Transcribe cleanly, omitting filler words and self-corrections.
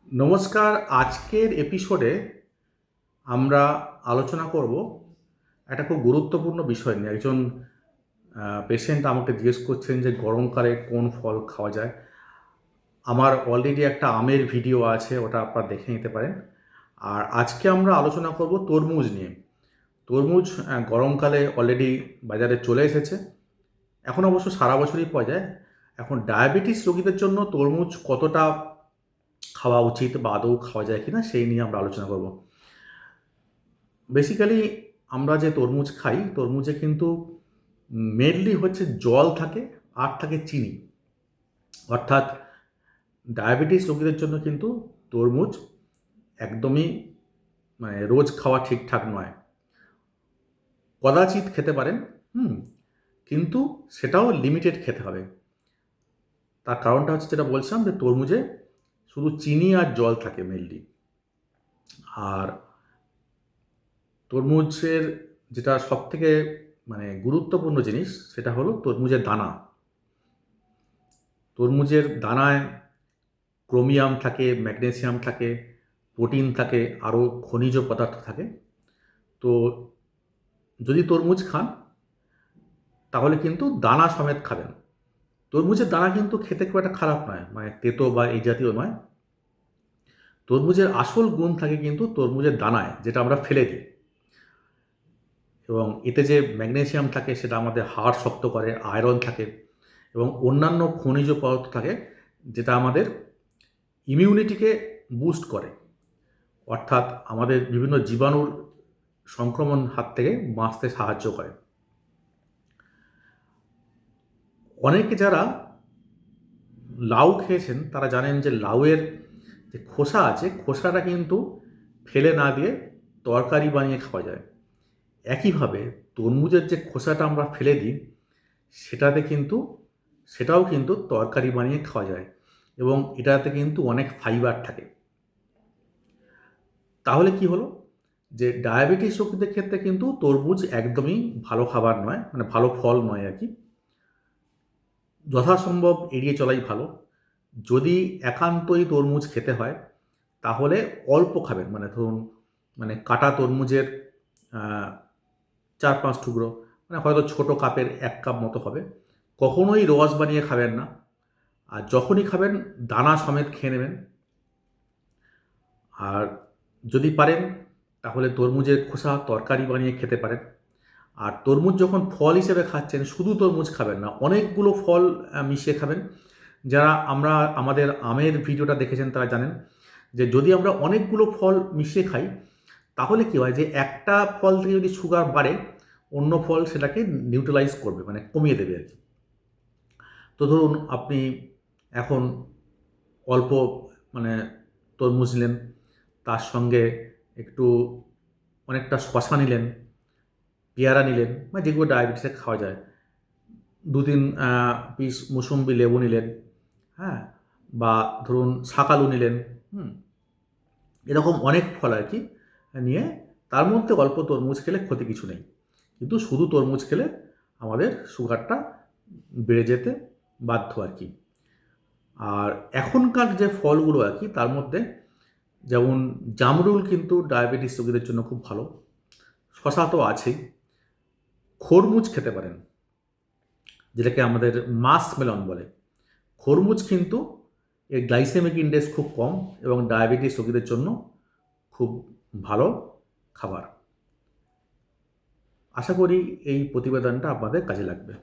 নমস্কার। আজকের এপিসোডে আমরা আলোচনা করব একটা খুব গুরুত্বপূর্ণ বিষয় নিয়ে। একজন পেশেন্ট আমাকে জিজ্ঞেস করছেন যে গরমকালে কোন ফল খাওয়া যায়। আমার অলরেডি একটা আমের ভিডিও আছে, ওটা আপনারা দেখে নিতে পারেন। আর আজকে আমরা আলোচনা করব তরমুজ নিয়ে। তরমুজ গরমকালে অলরেডি বাজারে চলে এসেছে। এখন অবশ্য সারা বছরই পাওয়া যায়। এখন ডায়াবেটিস রোগীদের জন্য তরমুজ কতটা খাওয়া উচিত বা আদৌ খাওয়া যায় কিনা সেই নিয়ে আমরা আলোচনা করব। বেসিক্যালি আমরা যে তরমুজ খাই, তরমুজে কিন্তু মেনলি হচ্ছে জল থাকে আর থাকে চিনি। অর্থাৎ ডায়াবেটিস রোগীদের জন্য কিন্তু তরমুজ একদমই রোজ খাওয়া ঠিকঠাক নয়। কদাচিৎ খেতে পারেন, কিন্তু সেটাও লিমিটেড খেতে হবে। তার কারণটা হচ্ছে যেটা বলছিলাম, যে তরমুজে শুধু চিনি আর জল থাকে মেনলি। আর তরমুজের যেটা সবথেকে গুরুত্বপূর্ণ জিনিস, সেটা হলো তরমুজের দানা। তরমুজের দানায় ক্রোমিয়াম থাকে, ম্যাগনেসিয়াম থাকে, প্রোটিন থাকে, আরও খনিজ পদার্থ থাকে। তো যদি তরমুজ খান তাহলে কিন্তু দানা সমেত খাবেন। তরমুজের দানা কিন্তু খেতে খুব একটা খারাপ নয়, তেতো বা এই জাতীয় নয়। তরমুজের আসল গুণ থাকে কিন্তু তরমুজের দানায়, যেটা আমরা ফেলে দিই। এবং এতে যে ম্যাগনেসিয়াম থাকে সেটা আমাদের হাড় শক্ত করে, আয়রন থাকে এবং অন্যান্য খনিজ পদার্থ থাকে, যেটা আমাদের ইমিউনিটিকে বুস্ট করে। অর্থাৎ আমাদের বিভিন্ন জীবাণুর সংক্রমণ হাত থেকে বাঁচতে সাহায্য করে। অনেকে যারা লাউ খেয়েছেন তারা জানেন যে লাউয়ের যে খোসা আছে, খোসাটা কিন্তু ফেলে না দিয়ে তরকারি বানিয়ে খাওয়া যায়। একইভাবে তরমুজের যে খোসাটা আমরা ফেলে দিই, সেটাও কিন্তু তরকারি বানিয়ে খাওয়া যায় এবং এটাতে কিন্তু অনেক ফাইবার থাকে। তাহলে কি হলো, যে ডায়াবেটিস রোগীদের ক্ষেত্রে কিন্তু তরমুজ একদমই ভালো খাবার নয়, ভালো ফল নয় আর কি। যথাসম্ভব এড়িয়ে চলাই ভালো। যদি একান্তই তরমুজ খেতে হয় তাহলে অল্প খাবেন। ধরুন কাটা তরমুজের 4-5 টুকরো, হয়তো ছোটো কাপের 1 কাপ মতো হবে। কখনোই রস বানিয়ে খাবেন না। আর যখনই খাবেন দানা সমেত খেয়ে নেবেন। আর যদি পারেন তাহলে তরমুজের খোসা তরকারি বানিয়ে খেতে পারেন। আর তরমুজ যখন ফল হিসেবে খাচ্ছেন, শুধু তরমুজ খাবেন না, অনেকগুলো ফল মিশিয়ে খাবেন। যারা আমাদের আমের ভিডিওটা দেখেছেন তারা জানেন যে যদি আমরা অনেকগুলো ফল মিশিয়ে খাই তাহলে কী হয়, যে একটা ফল থেকে যদি সুগার বাড়ে, অন্য ফল সেটাকে নিউট্রালাইজ করবে, কমিয়ে দেবে আর কি। তো ধরুন আপনি এখন অল্প তরমুজ নিলেন, তার সঙ্গে একটু অনেকটা শশা নিলেন, পেয়ারা নিলেন, যেগুলো ডায়াবেটিসে খাওয়া যায়, 2-3 পিস মুসুম্বি লেবু নিলেন, হ্যাঁ, বা ধরুন শাকালু নিলেন, এরকম অনেক ফল আর কি নিয়ে তার মধ্যে অল্প তরমুজ খেলে ক্ষতি কিছু নেই। কিন্তু শুধু তরমুজ খেলে আমাদের সুগারটা বেড়ে যেতে বাধ্য আর কি। আর এখনকার যে ফলগুলো আর কি, তার মধ্যে যেমন জামরুল কিন্তু ডায়াবেটিস রোগীদের জন্য খুব ভালো। শশা তো আছেই। খরমুজ খেতে পারেন, যেটাকে আমাদের মাস্কমেলন বলে। খরমুজ কিন্তু এর গ্লাইসেমিক ইন্ডেক্স খুব কম এবং ডায়াবেটিস রোগীদের জন্য খুব ভালো খাবার। আশা করি এই প্রতিবেদনটা আপনাদের কাজে লাগবে।